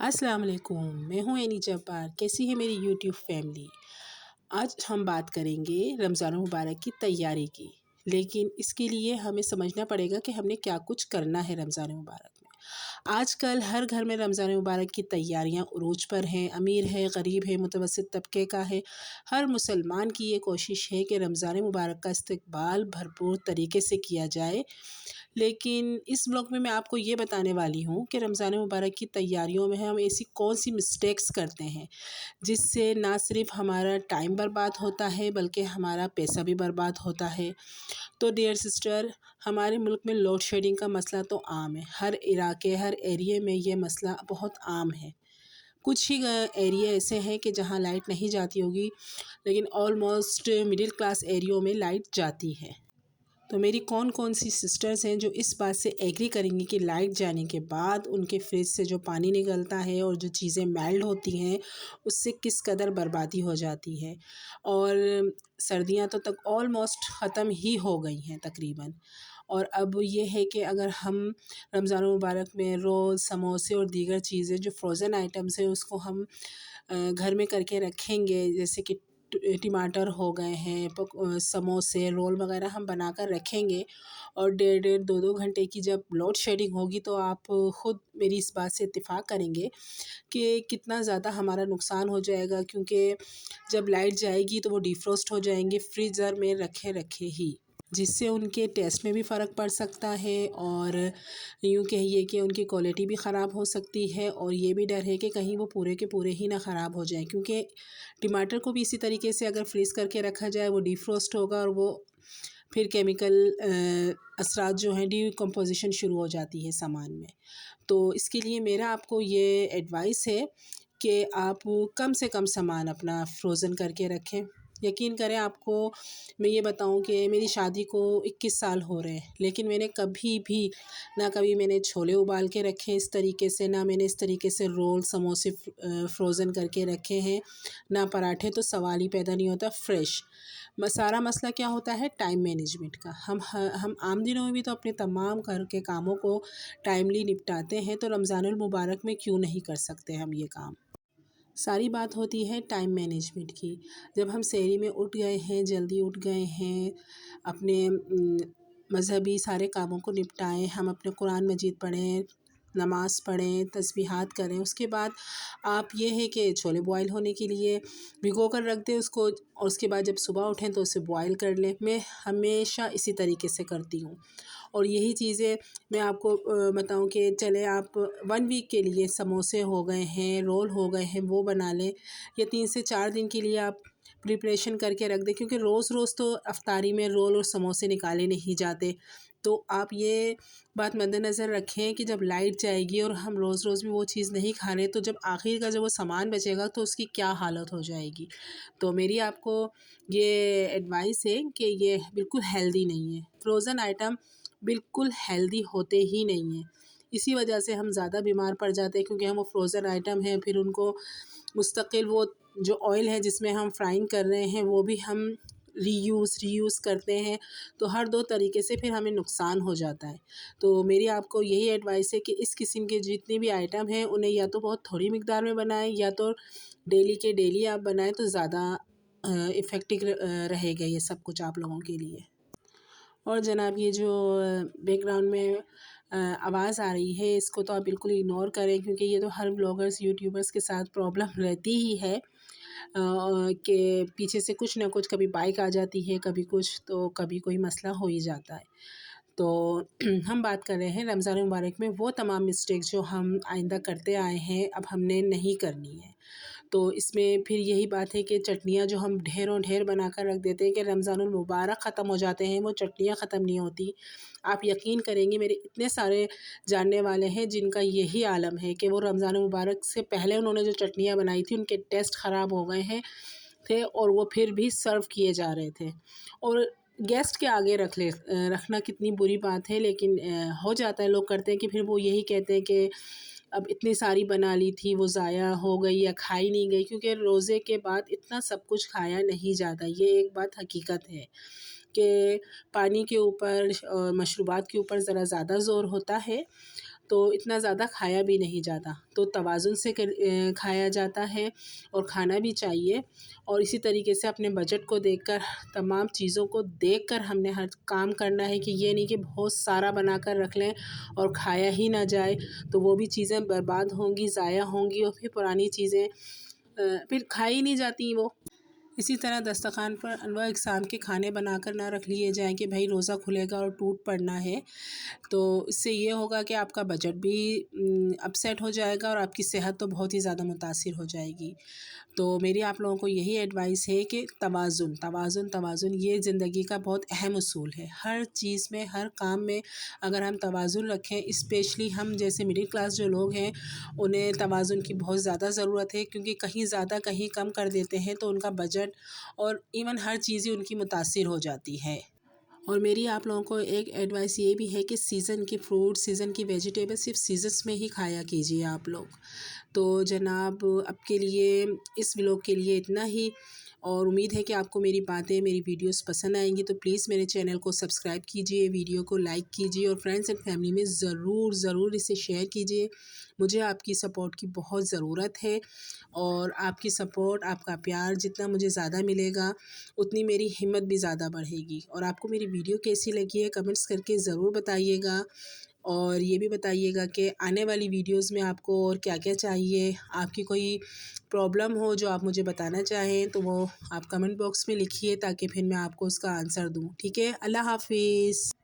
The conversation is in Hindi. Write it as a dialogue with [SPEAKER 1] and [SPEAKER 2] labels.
[SPEAKER 1] अस्सलाम वालेकुम। मैं हूँ एनी जब्बार। कैसी है मेरी यूट्यूब फैमिली। आज हम बात करेंगे रमज़ान मुबारक की तैयारी की। लेकिन इसके लिए हमें समझना पड़ेगा कि हमने क्या कुछ करना है रमज़ान मुबारक में। आजकल हर घर में रमज़ान मुबारक की तैयारियां उरूज पर हैं। अमीर है, गरीब है, मुतवस्सित तबके का है। हर मुसलमान की ये कोशिश है कि रमज़ान मुबारक का इस्तकबाल भरपूर तरीके से किया जाए। लेकिन इस ब्लॉग में मैं आपको ये बताने वाली हूँ कि रमज़ान मुबारक की तैयारियों में हम ऐसी कौन सी मिस्टेक्स करते हैं जिससे ना सिर्फ हमारा टाइम बर्बाद होता है बल्कि हमारा पैसा भी बर्बाद होता है। तो डियर सिस्टर, हमारे मुल्क में लोड शेडिंग का मसला तो आम है। हर इलाके, हर एरिए में ये मसला बहुत आम है। कुछ ही एरिया ऐसे हैं कि जहाँ लाइट नहीं जाती होगी, लेकिन ऑलमोस्ट मिडिल क्लास एरियो में लाइट जाती है। तो मेरी कौन कौन सी सिस्टर्स हैं जो इस बात से एग्री करेंगी कि लाइट जाने के बाद उनके फ्रिज से जो पानी निकलता है और जो चीज़ें मेल्ट होती हैं उससे किस कदर बर्बादी हो जाती है। और सर्दियां तो तक ऑलमोस्ट ख़त्म ही हो गई हैं तकरीबन। और अब ये है कि अगर हम रमज़ान मुबारक में रोल, समोसे और दीगर चीज़ें जो फ्रोज़न आइटम्स हैं उसको हम घर में करके रखेंगे, जैसे कि टमाटर हो गए हैं, समोसे, रोल वगैरह हम बनाकर रखेंगे। और डेढ़ डेढ़ 2-2 घंटे की जब लोड शेडिंग होगी तो आप ख़ुद मेरी इस बात से इत्तेफ़ाक करेंगे कि कितना ज़्यादा हमारा नुकसान हो जाएगा, क्योंकि जब लाइट जाएगी तो वो डिफ्रॉस्ट हो जाएंगे फ्रीज़र में रखे रखे ही, जिससे उनके टेस्ट में भी फ़र्क पड़ सकता है और यूँ कहिए कि उनकी क्वालिटी भी ख़राब हो सकती है। और ये भी डर है कि कहीं वो पूरे के पूरे ही ना ख़राब हो जाएं, क्योंकि टमाटर को भी इसी तरीके से अगर फ्रीज़ करके रखा जाए वो डिफ्रॉस्ट होगा और वो फिर केमिकल असरात जो हैं डिकम्पोजिशन शुरू हो जाती है सामान में। तो इसके लिए मेरा आपको ये एडवाइस है कि आप कम से कम सामान अपना फ्रोज़न करके रखें। यकीन करें, आपको मैं ये बताऊं कि मेरी शादी को 21 साल हो रहे हैं, लेकिन मैंने कभी भी ना कभी मैंने छोले उबाल के रखे इस तरीके से, ना मैंने इस तरीके से रोल, समोसे फ्रोज़न करके रखे हैं, ना पराठे। तो सवाल ही पैदा नहीं होता फ्रेश। सारा मसला क्या होता है, टाइम मैनेजमेंट का। हम आम दिनों में भी तो अपने तमाम घर के कामों को टाइमली निपटाते हैं, तो रमज़ानुल मुबारक में क्यों नहीं कर सकते हम ये काम। सारी बात होती है टाइम मैनेजमेंट की। जब हम सहरी में उठ गए हैं, जल्दी उठ गए हैं, अपने मज़हबी सारे कामों को निपटाएं, हम अपने कुरान मजीद पढ़ें, नमाज़ पढ़ें, तस्बीहात करें। उसके बाद आप ये है कि छोले बॉयल होने के लिए भिगो कर रख दें उसको, और उसके बाद जब सुबह उठें तो उसे बॉयल कर लें। मैं हमेशा इसी तरीके से करती हूँ। और यही चीज़ें मैं आपको बताऊँ कि चले आप 1 वीक के लिए समोसे हो गए हैं, रोल हो गए हैं, वो बना लें, या 3 से 4 दिन के लिए आप प्रिपरेशन करके रख दें, क्योंकि रोज़ रोज़ तो अफ्तारी में रोल और समोसे निकाले नहीं जाते। तो आप ये बात मद्देनज़र रखें कि जब लाइट जाएगी और हम रोज़ रोज़ भी वो चीज़ नहीं खा रहे, तो जब आखिर का जब वो सामान बचेगा तो उसकी क्या हालत हो जाएगी। तो मेरी आपको ये एडवाइस है कि ये बिल्कुल हेल्दी नहीं है। फ्रोज़न आइटम बिल्कुल हेल्दी होते ही नहीं हैं। इसी वजह से हम ज़्यादा बीमार पड़ जाते हैं, क्योंकि हम वो फ्रोज़न आइटम हैं, फिर उनको मुस्तकिल वो जो ऑयल है जिसमें हम फ्राइंग कर रहे हैं वो भी हम रीयूज़ करते हैं। तो हर 2 तरीके से फिर हमें नुकसान हो जाता है। तो मेरी आपको यही एडवाइस है कि इस किस्म के जितने भी आइटम हैं उन्हें या तो बहुत थोड़ी मिकदार में बनाएँ, या तो डेली के डेली आप बनाएँ तो ज़्यादा इफ़ेक्टिव रहेगा ये सब कुछ आप लोगों के लिए। और जनाब, ये जो बैकग्राउंड में आवाज़ आ रही है इसको तो आप बिल्कुल इग्नोर करें, क्योंकि ये तो हर ब्लॉगर्स, यूट्यूबर्स के साथ प्रॉब्लम रहती ही है कि पीछे से कुछ ना कुछ, कभी बाइक आ जाती है, कभी कुछ, तो कभी कोई मसला हो ही जाता है। तो हम बात कर रहे हैं रमज़ान मुबारक में वो तमाम मिस्टेक्स जो हम आइंदा करते आए हैं, अब हमने नहीं करनी है। तो इसमें फिर यही बात है कि चटनियाँ जो हम ढेरों ढेर बनाकर रख देते हैं कि रमज़ानुल मुबारक ख़त्म हो जाते हैं, वो चटनियाँ ख़त्म नहीं होती। आप यकीन करेंगे, मेरे इतने सारे जानने वाले हैं जिनका यही आलम है कि वो रमज़ान मुबारक से पहले उन्होंने जो चटनियाँ बनाई थी उनके टेस्ट ख़राब हो गए हैं थे, और वो फिर भी सर्व किए जा रहे थे। और गेस्ट के आगे रखना कितनी बुरी बात है, लेकिन हो जाता है, लोग करते हैं कि फिर वो यही कहते हैं कि अब इतनी सारी बना ली थी, वो ज़ाया हो गई या खाई नहीं गई, क्योंकि रोज़े के बाद इतना सब कुछ खाया नहीं जाता। ये एक बात हकीकत है कि पानी के ऊपर और मशरूबात के ऊपर ज़रा ज़्यादा ज़ोर होता है। तो इतना ज़्यादा खाया भी नहीं जाता। तो तवाज़ुन से खाया जाता है और खाना भी चाहिए। और इसी तरीके से अपने बजट को देखकर, तमाम चीज़ों को देखकर हमने हर काम करना है कि ये नहीं कि बहुत सारा बनाकर रख लें और खाया ही ना जाए, तो वो भी चीज़ें बर्बाद होंगी, ज़ाया होंगी और फिर पुरानी चीज़ें फिर खाई ही नहीं जाती वो। इसी तरह दस्तरख़्वान पर अनवा इक़साम के खाने बनाकर ना रख लिए जाएँ कि भाई रोज़ा खुलेगा और टूट पड़ना है। तो इससे ये होगा कि आपका बजट भी अपसेट हो जाएगा और आपकी सेहत तो बहुत ही ज़्यादा मुतासिर हो जाएगी। तो मेरी आप लोगों को यही एडवाइस है कि तवाज़ुन, तवाज़ुन, तवाज़ुन ये ज़िंदगी का बहुत अहम उसूल है। हर चीज़ में, हर काम में अगर हम तवाज़ुन रखें, स्पेशली हम जैसे मिडिल क्लास जो लोग हैं, उन्हें तवाज़ुन की बहुत ज़्यादा ज़रूरत है, क्योंकि कहीं ज़्यादा कहीं कम कर देते हैं तो उनका बजट और इवन हर चीज़ ही उनकी मुतासिर हो जाती है। और मेरी आप लोगों को एक एडवाइस ये भी है कि सीज़न के फ्रूट, सीज़न की वेजिटेबल सिर्फ सीज़न्स में ही खाया कीजिए आप लोग। तो जनाब, अब के लिए इस व्लॉग के लिए इतना ही। और उम्मीद है कि आपको मेरी बातें, मेरी वीडियोस पसंद आएंगी। तो प्लीज़ मेरे चैनल को सब्सक्राइब कीजिए, वीडियो को लाइक कीजिए और फ्रेंड्स एंड फैमिली में ज़रूर इसे शेयर कीजिए। मुझे आपकी सपोर्ट की बहुत ज़रूरत है और आपकी सपोर्ट, आपका प्यार जितना मुझे ज़्यादा मिलेगा, उतनी मेरी हिम्मत भी ज़्यादा बढ़ेगी। और आपको मेरी वीडियो कैसी लगी है कमेंट्स करके ज़रूर बताइएगा। और ये भी बताइएगा कि आने वाली वीडियोस में आपको और क्या-क्या चाहिए। आपकी कोई प्रॉब्लम हो जो आप मुझे बताना चाहें तो वो आप कमेंट बॉक्स में लिखिए, ताकि फिर मैं आपको उसका आंसर दूँ। ठीक है? अल्लाह हाफ़िज़।